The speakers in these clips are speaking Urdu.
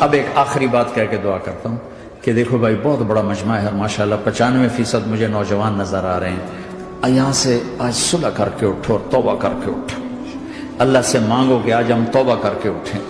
اب ایک آخری بات کہہ کے دعا کرتا ہوں کہ دیکھو بھائی بہت بڑا مجمع ہے ماشاءاللہ، 95% مجھے نوجوان نظر آ رہے ہیں۔ یہاں سے آج صلح کر کے اٹھو اور توبہ کر کے اٹھو، اللہ سے مانگو کہ آج ہم توبہ کر کے اٹھیں،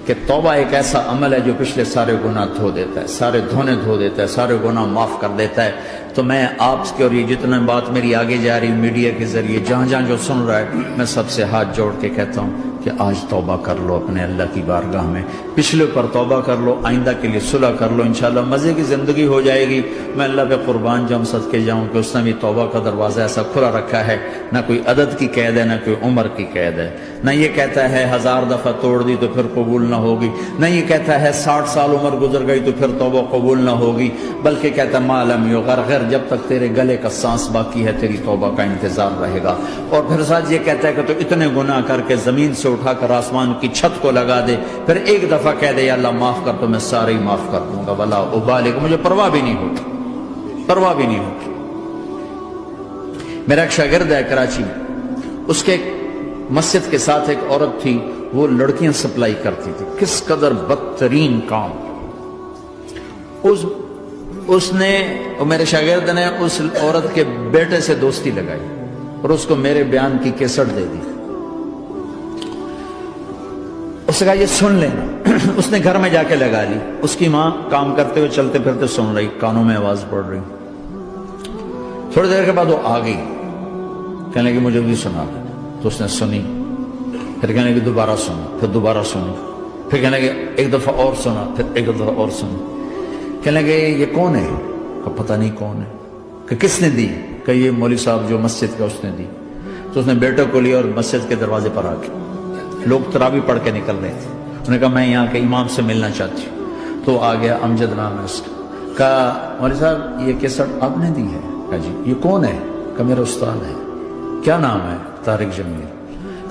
کہ توبہ ایک ایسا عمل ہے جو پچھلے سارے گناہ دھو دیتا ہے، سارے دھونے دھو دیتا ہے، سارے گناہ معاف کر دیتا ہے۔ تو میں آپ کے اور یہ جتنا بات میری آگے جا رہی میڈیا کے ذریعے جہاں جہاں جو سن رہا ہے، میں سب سے ہاتھ جوڑ کے کہتا ہوں کہ آج توبہ کر لو اپنے اللہ کی بارگاہ میں، پچھلے پر توبہ کر لو، آئندہ کے لیے صلح کر لو، انشاءاللہ مزے کی زندگی ہو جائے گی۔ میں اللہ پہ قربان جاؤں، صدقے جاؤں کہ اس نے بھی توبہ کا دروازہ ایسا کھلا رکھا ہے، نہ کوئی عدد کی قید ہے، نہ کوئی عمر کی قید ہے، نہ یہ کہتا ہے 1000 دفعہ توڑ دی تو پھر قبول نہ ہوگی، نہ یہ کہتا ہے 60 سال عمر گزر گئی تو پھر توبہ قبول نہ ہوگی، بلکہ کہتا ہے ما لم یغرغر، جب تک تیرے گلے کا سانس باقی ہے تیری توبہ کا انتظار رہے گا۔ اور پھر ساتھ یہ کہتا ہے کہ تو اتنے گناہ کر کے زمین سے اٹھا کر آسمان کی چھت کو لگا دے، پھر ایک دفعہ کہہ دے یا اللہ معاف کر تو میں سارے ہی معاف کر دوں گا، ولا ابالغ، مجھے پرواہ بھی نہیں ہوتی، پرواہ بھی نہیں ہوتی۔ میرا ایک شاگرد ہے کراچی میں، اس کے ایک مسجد کے ساتھ ایک عورت تھی، وہ لڑکیاں سپلائی کرتی تھی، کس قدر بدترین کام۔ اس نے، میرے شاگرد نے اس عورت کے بیٹے سے دوستی لگائی اور اس کو میرے بیان کی کیسٹ دے دی۔ اس نے کہا یہ سن لینا، اس نے گھر میں جا کے لگا لی، اس کی ماں کام کرتے ہوئے چلتے پھرتے سن رہی، کانوں میں آواز پڑ رہی۔ تھوڑی دیر کے بعد وہ آ گئی، کہنے لگی مجھے بھی سنا، تو اس نے سنی، پھر کہنے لگی دوبارہ سنا، پھر دوبارہ سنی، پھر کہنے لگی ایک دفعہ اور سنا، پھر ایک دفعہ اور سنی۔ کہنے لگے یہ کون ہے؟ کہ پتہ نہیں کون ہے۔ کہ کس نے دی؟ کہ یہ مولوی صاحب جو مسجد کا اس نے دی۔ تو اس نے بیٹے کو لیا اور مسجد کے دروازے پر آ کے، لوگ تراویح پڑھ کے نکل رہے تھے، انہوں نے کہا میں یہاں کے امام سے ملنا چاہتی ہوں۔ تو آ گیا، امجد نام ہے اس کا، کہا مولوی صاحب یہ کیسٹ آپ نے دی ہے؟ کہا جی۔ یہ کون ہے؟ کہ میرا استاد ہے۔ کیا نام ہے؟ طارق جمیل۔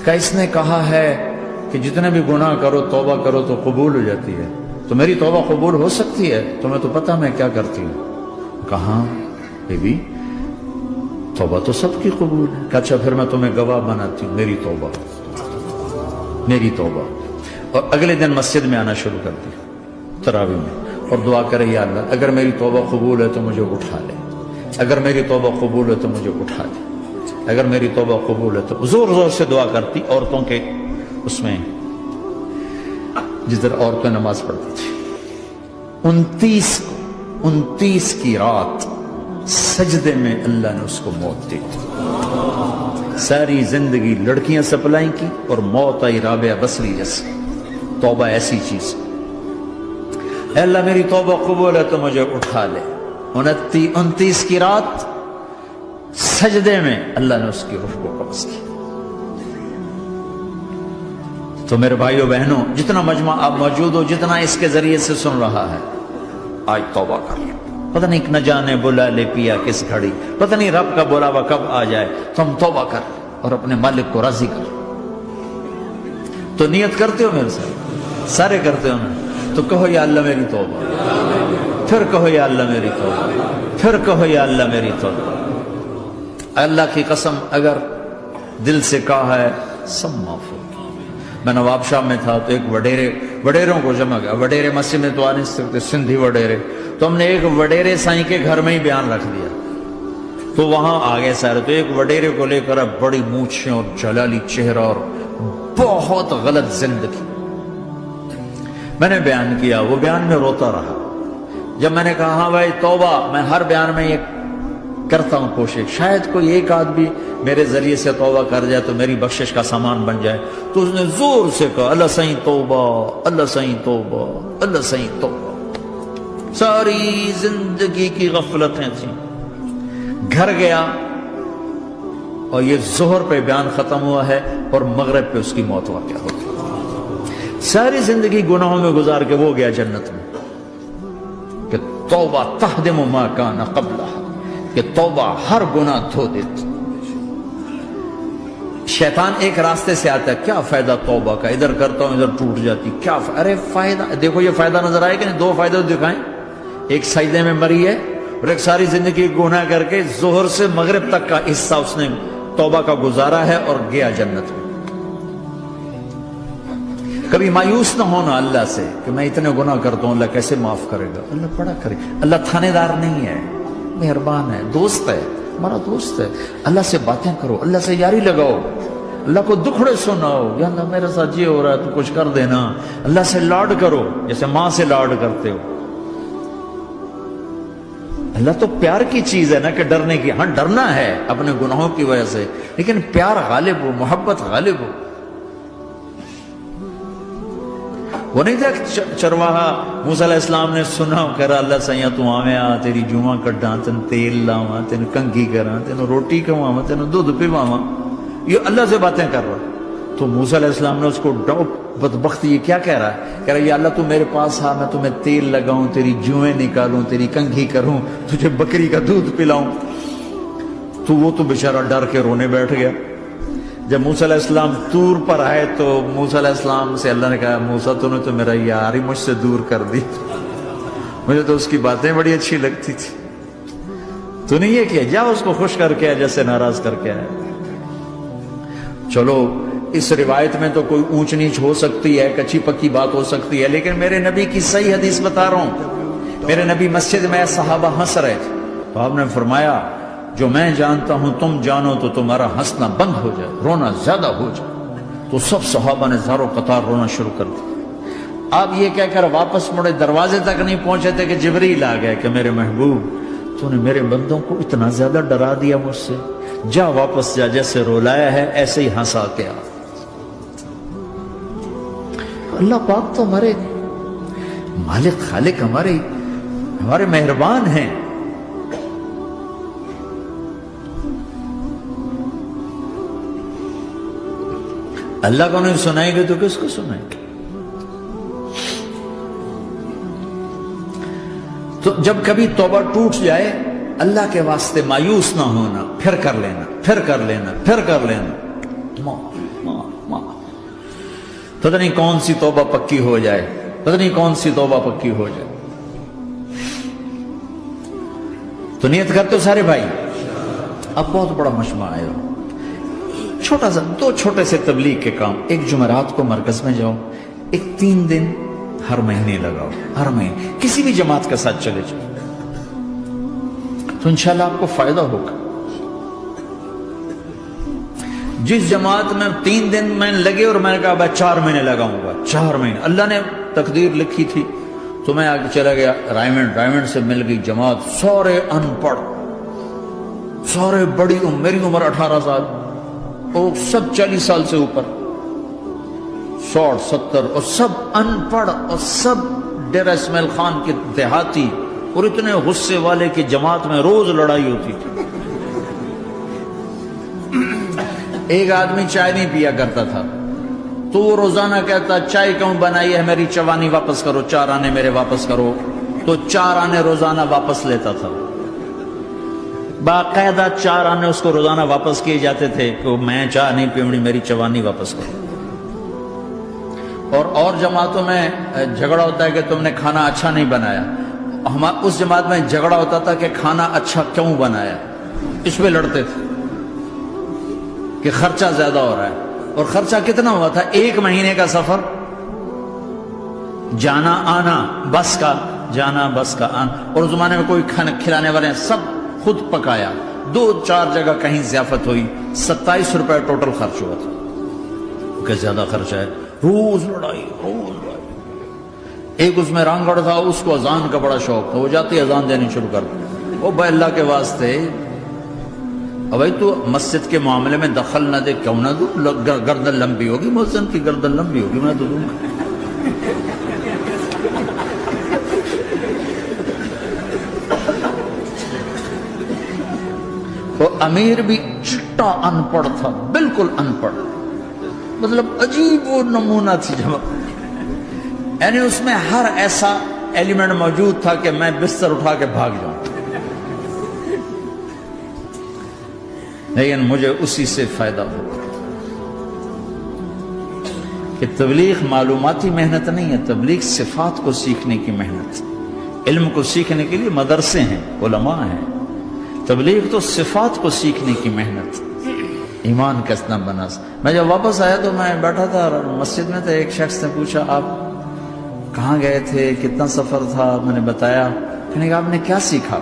کہ اس نے کہا ہے کہ جتنے بھی گناہ کرو توبہ کرو تو قبول ہو جاتی ہے، تو میری توبہ قبول ہو سکتی ہے؟ تمہیں تو پتہ میں کیا کرتی ہوں۔ کہاں بی بی توبہ تو سب کی قبول ہے۔ کہ اچھا پھر میں تمہیں گواہ بناتی ہوں، میری توبہ، میری توبہ۔ اور اگلے دن مسجد میں آنا شروع کر دی تراویح میں، اور دعا کرے یا اللہ اگر میری توبہ قبول ہے تو مجھے اٹھا لے، اگر میری توبہ قبول ہے تو مجھے اٹھا لے، اگر میری توبہ قبول ہے تو زور زور سے دعا کرتی۔ عورتوں کے اس میں جدھر عورتیں نماز پڑھتی تھی، 29 کی رات سجدے میں اللہ نے اس کو موت دی۔ ساری زندگی لڑکیاں سپلائی کی اور موت آئی رابعہ بصری جیسے۔ توبہ ایسی چیز، اے اللہ میری توبہ قبول ہے تو مجھے اٹھا لے۔ 29 کی رات سجدے میں اللہ نے اس کی روح کو قبض کی۔ تو میرے بھائیو بہنوں، جتنا مجمع آپ موجود ہو، جتنا اس کے ذریعے سے سن رہا ہے، آج توبہ کر لو۔ پتہ نہیں نہ جانے بلا لے پیا کس گھڑی، پتہ نہیں رب کا بلاوا کب آ جائے، تو ہم توبہ کر اور اپنے مالک کو راضی کر۔ تو نیت کرتے ہو میرے ساتھ؟ سارے کرتے ہو نا؟ تو کہو یا اللہ میری توبہ، پھر کہو یا اللہ میری توبہ، پھر کہو یا اللہ میری توبہ۔ اللہ کی قسم اگر دل سے کہا ہے سب معاف ہو۔ میں نواب شاہ میں تھا تو ایک وڈیروں کو جمع گیا، وڈیرے مسجد میں تو آ نہیں سکتے، سندھی وڈیرے، تو ہم نے ایک وڈیرے سائیں کے گھر میں ہی بیان رکھ دیا، تو وہاں آگے سارے، تو ایک وڈیرے کو لے کر بڑی مونچھیں اور جلالی چہرہ اور بہت غلط زندگی، میں نے بیان کیا، وہ بیان میں روتا رہا۔ جب میں نے کہا ہاں بھائی توبہ، میں ہر بیان میں یہ کرتا ہوں کوشش، شاید کوئی ایک آدمی میرے ذریعے سے توبہ کر جائے تو میری بخشش کا سامان بن جائے، تو اس نے زور سے کہا اللہ سائیں توبہ، اللہ سائیں توبہ، اللہ سائیں توبہ۔ ساری زندگی کی غفلتیں تھیں۔ گھر گیا اور یہ ظہر پہ بیان ختم ہوا ہے اور مغرب پہ اس کی موت واقع ہو گئی۔ ساری زندگی گناہوں میں گزار کے وہ گیا جنت میں، کہ توبہ تہدم ما کان قبلہ، کہ توبہ ہر گناہ دھو دیتی۔ شیطان ایک راستے سے آتا ہے، کیا فائدہ توبہ کا، ادھر کرتا ہوں ادھر ٹوٹ جاتی، کیا ارے فائدہ دیکھو، یہ فائدہ نظر آئے کہ نہیں؟ دو فائدے دکھائیں، ایک سجدے میں مری ہے اور ایک ساری زندگی گناہ کر کے ظہر سے مغرب تک کا حصہ اس نے توبہ کا گزارا ہے اور گیا جنت میں۔ کبھی مایوس نہ ہونا اللہ سے کہ میں اتنے گناہ کرتا ہوں، اللہ کیسے معاف کرے گا؟ اللہ بڑا کرے. اللہ تھانے دار نہیں ہے، مہربان ہے، دوست ہے، ہمارا دوست ہے. اللہ سے باتیں کرو، اللہ سے یاری لگاؤ، اللہ کو دکھڑے سناؤ. یا اللہ میرے ساتھ یہ ہو رہا ہے تو کچھ کر دینا. اللہ سے لاڈ کرو جیسے ماں سے لاڈ کرتے ہو. اللہ تو پیار کی چیز ہے نا کہ ڈرنے کی. ہاں ڈرنا ہے اپنے گناہوں کی وجہ سے، لیکن پیار غالب ہو، محبت غالب ہو. وہ نہیں تھا چرواہا موسیٰ علیہ السلام نے سنا کہہ رہا اللہ سیاں تو آویں آ تیری جوہاں کڈاں، تین تیل لاواں، تین کنگھی کراں، تین روٹی کھواواں، تین دودھ پواواں. یہ اللہ سے باتیں کر رہا. تو موسیٰ علیہ السلام نے اس کو بدبخت یہ کیا کہہ رہا ہے؟ کہہ رہا ہے یا اللہ تو میرے پاس آ، میں تمہیں تیل لگاؤں، تیری جوئیں نکالوں، تیری کنگھی کروں، تجھے بکری کا دودھ پلاؤں. تو وہ تو بیچارہ ڈر کے رونے بیٹھ گیا. جب موسیٰ علیہ السلام طور پر آئے تو موسیٰ علیہ السلام سے اللہ نے کہا موسیٰ تو نے تو میرا یار ہی مجھ سے دور کر دی، مجھے تو اس کی باتیں بڑی اچھی لگتی تھی. تو نے یہ کیا، جا اس کو خوش کر کے جیسے ناراض کر کے آئے. چلو اس روایت میں تو کوئی اونچ نیچ ہو سکتی ہے، کچی پکی بات ہو سکتی ہے، لیکن میرے نبی کی صحیح حدیث بتا رہا ہوں. میرے نبی مسجد میں صحابہ ہنس رہے تھے تو آپ نے فرمایا جو میں جانتا ہوں تم جانو تو تمہارا ہنسنا بند ہو جائے، رونا زیادہ ہو جائے. تو سب صحابہ نے زاروں قطار رونا شروع کر دیا. آپ یہ کہہ کر واپس مڑے، دروازے تک نہیں پہنچے تھے کہ جبریل آ گئے کہ میرے محبوب تو نے میرے بندوں کو اتنا زیادہ ڈرا دیا مجھ سے، جا واپس جا، جیسے رولایا ہے ایسے ہی ہنسا کے آ. اللہ پاک تو ہمارے مالک خالق، ہمارے مہربان ہیں. اللہ کو نہیں سنائیں گے تو کس کو سنائیں گے؟ تو جب کبھی توبہ ٹوٹ جائے اللہ کے واسطے مایوس نہ ہونا، پھر کر لینا، پھر کر لینا، پھر کر لینا. پتہ نہیں کون سی توبہ پکی ہو جائے، پتہ نہیں کون سی توبہ پکی ہو جائے. تو نیت کرتے ہو سارے بھائی؟ اب بہت بڑا مجمع آئے ہو، چھوٹا سا دو چھوٹے سے تبلیغ کے کام. ایک جمعرات کو مرکز میں جاؤ، ایک 3 دن ہر مہینے لگاؤ، ہر مہینے کسی بھی جماعت کے ساتھ چلے جاؤ تو انشاءاللہ آپ کو فائدہ ہوگا. جس جماعت میں 3 دن میں لگے اور میں نے کہا بھائی 4 مہینے لگاؤں گا، 4 مہینے اللہ نے تقدیر لکھی تھی. تو میں آگے چلا گیا رائمنڈ سے مل گئی جماعت، سارے ان پڑھ، سارے بڑی عمر، میری عمر 18 سال اور سب 40 سال سے اوپر، 60 70 اور سب ان پڑھ اور سب ڈیرہ اسماعیل خان کے دیہاتی اور اتنے غصے والے کی جماعت میں روز لڑائی ہوتی تھی. ایک آدمی چائے نہیں پیا کرتا تھا تو وہ روزانہ کہتا چائے کیوں بنائی ہے، میری چوانی واپس کرو، 4 آنے میرے واپس کرو. تو 4 آنے روزانہ واپس لیتا تھا، باقاعدہ 4 آنے اس کو روزانہ واپس کیے جاتے تھے کہ میں چائے نہیں پیوڑی، میری چوانی واپس کرو. اور جماعتوں میں جھگڑا ہوتا ہے کہ تم نے کھانا اچھا نہیں بنایا. اس جماعت میں جھگڑا ہوتا تھا کہ کھانا اچھا کیوں بنایا، اس پہ لڑتے تھے کہ خرچہ زیادہ ہو رہا ہے. اور خرچہ کتنا ہوا تھا؟ 1 مہینے کا سفر، جانا آنا، بس کا جانا بس کا آنا. اور اس زمانے میں کوئی کھلانے والے سب خود پکایا. 2-4 جگہ کہیں ضیافت ہوئی، 27 روپے ٹوٹل خرچ ہوا تھا. کہ زیادہ خرچہ ہے، روز لڑائی. ایک اس میں رانگڑ تھا، اس کو اذان کا بڑا شوق تھا، وہ جاتی اذان دینی شروع کر دی. وہ بھائی اللہ کے واسطے بھائی تو مسجد کے معاملے میں دخل نہ دے، کیوں نہ دوں؟ گردن لمبی ہوگی، مؤذن کی گردن لمبی ہوگی، میں تو دوں گا. وہ امیر بھی چٹا ان پڑھ تھا، بالکل ان پڑھ، مطلب عجیب وہ نمونہ تھی جماعت. یعنی اس میں ہر ایسا ایلیمنٹ موجود تھا کہ میں بستر اٹھا کے بھاگ جاؤں، لیکن مجھے اسی سے فائدہ ہوگا. کہ تبلیغ معلوماتی محنت نہیں ہے، تبلیغ صفات کو سیکھنے کی محنت. علم کو سیکھنے کے لیے مدرسے ہیں، علماء ہیں، تبلیغ تو صفات کو سیکھنے کی محنت. ایمان کیسنا بنا. میں جب واپس آیا تو میں بیٹھا تھا مسجد میں، تو ایک شخص نے پوچھا آپ کہاں گئے تھے، کتنا سفر تھا؟ میں نے بتایا. میں نے کہا آپ نے کیا سیکھا؟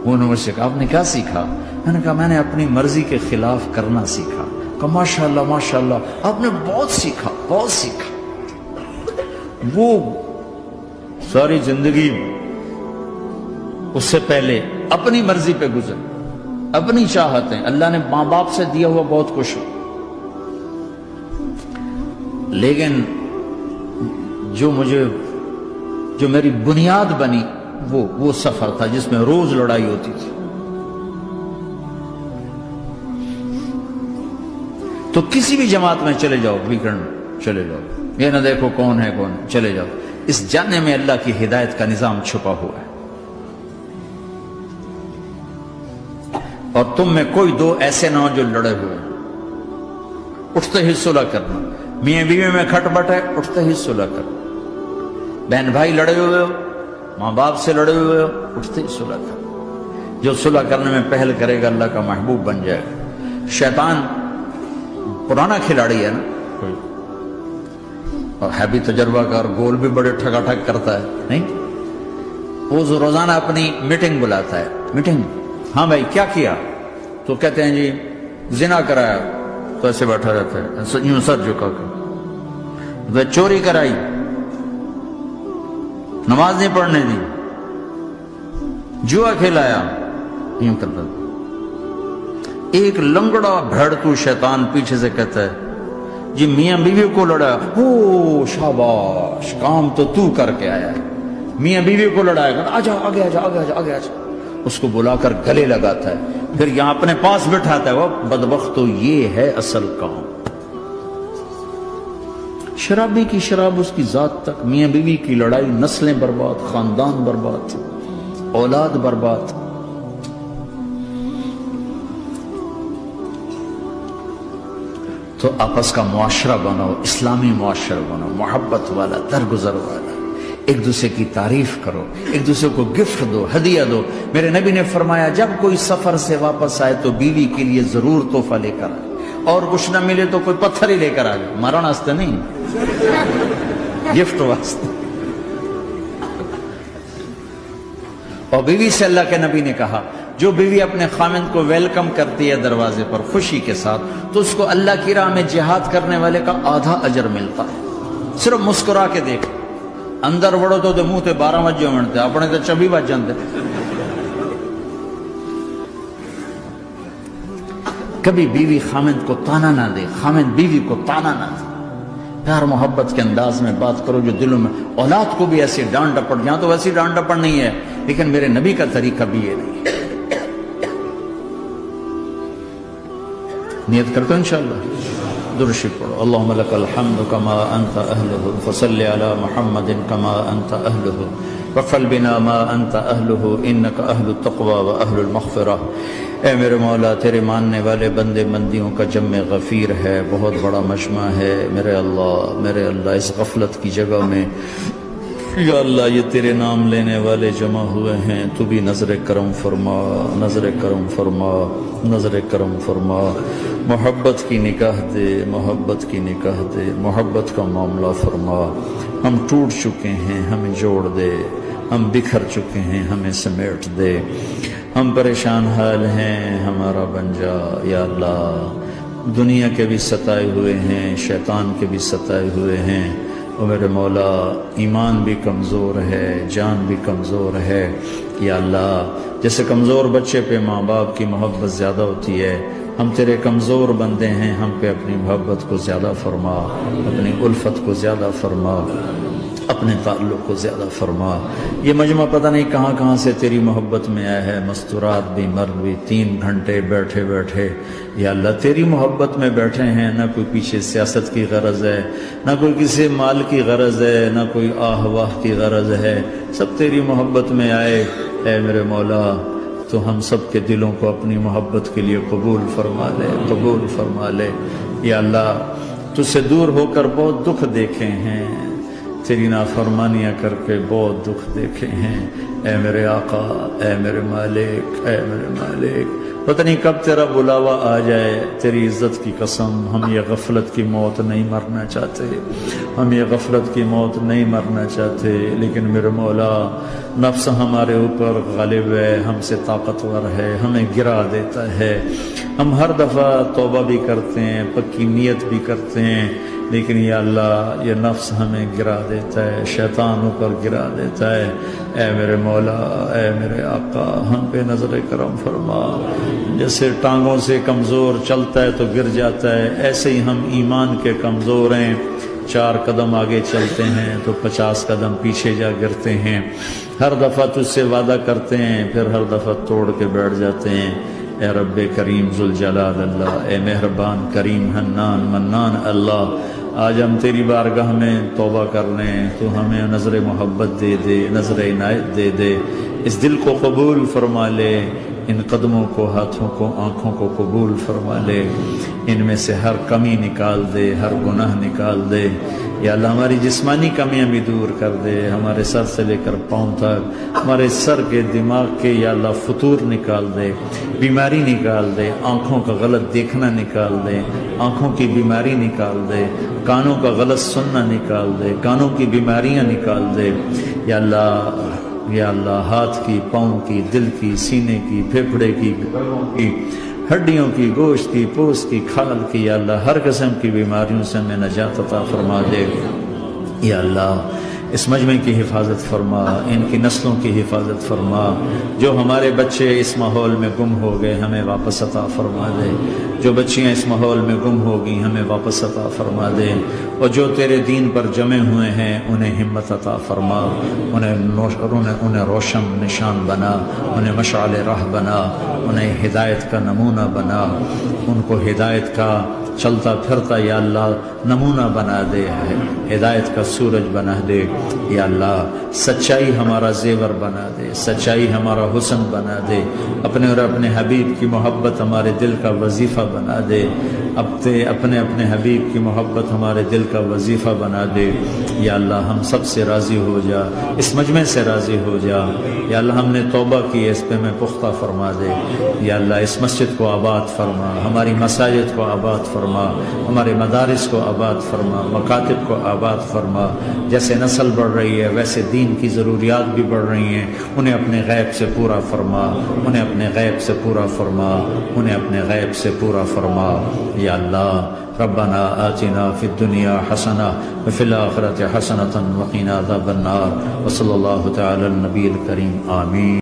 وہ نے مجھ سے کہا آپ نے کیا سیکھا؟ میں نے کہا میں نے اپنی مرضی کے خلاف کرنا سیکھا. کہا ماشاء اللہ ماشاء اللہ، آپ نے بہت سیکھا بہت سیکھا. وہ ساری زندگی اس سے پہلے اپنی مرضی پہ گزر، اپنی چاہتیں، اللہ نے ماں باپ سے دیا ہوا بہت کچھ، لیکن جو میری بنیاد بنی وہ سفر تھا جس میں روز لڑائی ہوتی تھی. تو کسی بھی جماعت میں چلے جاؤ، ویکنڈ چلے جاؤ، یہ نہ دیکھو کون ہے کون، چلے جاؤ. اس جاننے میں اللہ کی ہدایت کا نظام چھپا ہوا ہے. اور تم میں کوئی دو ایسے نہ ہو جو لڑے ہوئے، اٹھتے ہی صلح کرنا. میاں بیوی میں کھٹ بٹ ہے، اٹھتے ہی صلح کرنا. بہن بھائی لڑے ہوئے ہو، ماں باپ سے لڑے ہوئے ہو، اٹھتے ہی صلح کرنا. جو صلح کرنے میں پہل کرے گا اللہ کا محبوب بن جائے گا. شیطان پرانا کھلاڑی ہے نا کوئی، اور ہے بھی تجربہ کار، گول بھی بڑے ٹھگا ٹھگ کرتا ہے نہیں. وہ روزانہ اپنی میٹنگ بلاتا ہے. میٹنگ، ہاں بھائی کیا کیا؟ تو کہتے ہیں جی زنا کرایا، تو ایسے بیٹھا رہتا ہے یوں سر جھکا کر. چوری کرائی، نماز نہیں پڑھنے دی، جوا کھلایا، یوں کرتا. ایک لنگڑا بھیڑتو شیطان پیچھے سے کہتا ہے جی میاں بیوی کو لڑایا، او شاباش کام تو کر کے آیا ہے. میاں بیوی کو لڑایا، آجا آگے آجا آگے آجا آگے آجا. اس کو بلا کر گلے لگاتا ہے، پھر یہاں اپنے پاس بٹھاتا ہے. وہ بدبخت تو یہ ہے اصل کام. شرابی کی شراب اس کی ذات تک، میاں بیوی کی لڑائی، نسلیں برباد، خاندان برباد، اولاد برباد. تو آپس کا معاشرہ بناؤ، اسلامی معاشرہ بناؤ، محبت والا، درگزر والا. ایک دوسرے کی تعریف کرو، ایک دوسرے کو گفٹ دو، ہدیہ دو. میرے نبی نے فرمایا جب کوئی سفر سے واپس آئے تو بیوی کے لیے ضرور تحفہ لے کر آئے، اور کچھ نہ ملے تو کوئی پتھر ہی لے کر آئے. مارن واسطے نہیں، گفٹ واسطے. اور بیوی سے اللہ کے نبی نے کہا جو بیوی اپنے خامند کو ویلکم کرتی ہے دروازے پر خوشی کے ساتھ، تو اس کو اللہ کی راہ میں جہاد کرنے والے کا آدھا اجر ملتا ہے. صرف مسکرا کے دیکھ. اندر وڑو تو منہ تے 12 بجے منتے، اپنے تو 24 بج جاندے. کبھی بیوی خامند کو تانا نہ دے، خامند بیوی کو تانا نہ دے. پیار محبت کے انداز میں بات کرو جو دلوں میں. اولاد کو بھی ایسی ڈانٹ ڈپٹ، یہاں تو ویسی ڈانٹ ڈپٹ نہیں ہے، لیکن میرے نبی کا طریقہ بھی یہ نہیں ہے. نیت کرتے ہیں انشاءاللہ. درشی پڑھو. اللہم لک الحمد کما انت اہلہ، فصل علی محمد کما انت اہلہ، وفل بنا ما انت اہلہ، انک اہل التقوی و اہل المغفرہ. اے میرے مولا، تیرے ماننے والے بندے بندیوں کا جمع غفیر ہے، بہت بڑا مجمع ہے. میرے اللہ اس غفلت کی جگہ میں یا اللہ یہ تیرے نام لینے والے جمع ہوئے ہیں، تو بھی نظر کرم فرما، نظر کرم فرما، نظر کرم فرما. محبت کی نکاح دے، محبت کی نکاح دے، محبت کا معاملہ فرما. ہم ٹوٹ چکے ہیں، ہمیں جوڑ دے. ہم بکھر چکے ہیں، ہمیں سمیٹ دے. ہم پریشان حال ہیں، ہمارا بن جا یا اللہ. دنیا کے بھی ستائے ہوئے ہیں، شیطان کے بھی ستائے ہوئے ہیں. اور میرے مولا ایمان بھی کمزور ہے، جان بھی کمزور ہے یا اللہ. جیسے کمزور بچے پہ ماں باپ کی محبت زیادہ ہوتی ہے، ہم تیرے کمزور بندے ہیں، ہم پہ اپنی محبت کو زیادہ فرما، اپنی الفت کو زیادہ فرما، اپنے تعلق کو زیادہ فرما. یہ مجمع پتہ نہیں کہاں کہاں سے تیری محبت میں آیا ہے. مستورات بھی، مرد بھی، 3 گھنٹے بیٹھے بیٹھے یا اللہ تیری محبت میں بیٹھے ہیں. نہ کوئی پیچھے سیاست کی غرض ہے، نہ کوئی کسی مال کی غرض ہے، نہ کوئی آہ واہ کی غرض ہے. سب تیری محبت میں آئے. اے میرے مولا تو ہم سب کے دلوں کو اپنی محبت کے لیے قبول فرما لے، قبول فرما لے یا اللہ. تجھ سے دور ہو کر بہت دکھ دیکھے ہیں، تیری نافرمانیاں کر کے بہت دکھ دیکھے ہیں. اے میرے آقا، اے میرے مالک، اے میرے مالک، پتہ نہیں کب تیرا بلاوا آ جائے، تیری عزت کی قسم ہم یہ غفلت کی موت نہیں مرنا چاہتے، ہم یہ غفلت کی موت نہیں مرنا چاہتے، لیکن میرے مولا نفس ہمارے اوپر غالب ہے، ہم سے طاقتور ہے، ہمیں گرا دیتا ہے۔ ہم ہر دفعہ توبہ بھی کرتے ہیں، پکی نیت بھی کرتے ہیں، لیکن یا اللہ یہ نفس ہمیں گرا دیتا ہے، شیطان اوپر گرا دیتا ہے۔ اے میرے مولا، اے میرے آقا، ہم پہ نظر کرم فرما۔ جیسے ٹانگوں سے کمزور چلتا ہے تو گر جاتا ہے، ایسے ہی ہم ایمان کے کمزور ہیں، 4 قدم آگے چلتے ہیں تو 50 قدم پیچھے جا گرتے ہیں۔ ہر دفعہ تجھ سے وعدہ کرتے ہیں، پھر ہر دفعہ توڑ کے بیٹھ جاتے ہیں۔ اے رب کریم ذوالجلال اللہ، اے مہربان کریم حنان منان اللہ، آج ہم تیری بارگاہ میں توبہ کر رہے ہیں، تو ہمیں نظر محبت دے دے، نظر عنایت دے دے، اس دل کو قبول فرما لے، ان قدموں کو، ہاتھوں کو، آنکھوں کو قبول فرما لے، ان میں سے ہر کمی نکال دے، ہر گناہ نکال دے۔ یا اللہ ہماری جسمانی کمیاں بھی دور کر دے، ہمارے سر سے لے کر پاؤں تک، ہمارے سر کے دماغ کے یا اللہ فطور نکال دے، بیماری نکال دے، آنکھوں کا غلط دیکھنا نکال دے، آنکھوں کی بیماری نکال دے، کانوں کا غلط سننا نکال دے، کانوں کی بیماریاں نکال دے۔ یا اللہ ہاتھ کی، پاؤں کی، دل کی، سینے کی، پھیپھڑے کی، گلوں کی، ہڈیوں کی، گوشت کی، پوست کی، کھال کی، یا اللہ ہر قسم کی بیماریوں سے ہمیں نجات عطا فرما دے۔ یا اللہ اس مجمع کی حفاظت فرما، ان کی نسلوں کی حفاظت فرما۔ جو ہمارے بچے اس ماحول میں گم ہو گئے ہمیں واپس عطا فرما دے، جو بچیاں اس ماحول میں گم ہو گئی ہمیں واپس عطا فرما دے، اور جو تیرے دین پر جمع ہوئے ہیں انہیں ہمت عطا فرما، انہیں روشن نشان بنا، انہیں مشعل راہ بنا، انہیں ہدایت کا نمونہ بنا، ان کو ہدایت کا چلتا پھرتا یا اللہ نمونہ بنا دے، ہدایت کا سورج بنا دے۔ یا اللہ سچائی ہمارا زیور بنا دے، سچائی ہمارا حسن بنا دے، اپنے اور اپنے حبیب کی محبت ہمارے دل کا وظیفہ بنا دے، اپنے حبیب کی محبت ہمارے دل کا وظیفہ بنا دے۔ یا اللہ ہم سب سے راضی ہو جا، اس مجمع سے راضی ہو جا۔ یا اللہ ہم نے توبہ کی، اس پہ میں پختہ فرما دے۔ یا اللہ اس مسجد کو آباد فرما، ہماری مساجد کو آباد فرما، ہمارے مدارس کو آباد فرما، مکاتب کو آباد فرما۔ جیسے نسل بڑھ رہی ہے ویسے دین کی ضروریات بھی بڑھ رہی ہیں، انہیں اپنے غیب سے پورا فرما، انہیں اپنے غیب سے پورا فرما، انہیں اپنے غیب سے پورا فرما۔ یا اللہ ربنا آتنا فی الدنیا حسنہ وفی الآخرۃ حسنۃ وقنا عذاب النار، وصلی اللہ تعالی النبی الکریم، آمین۔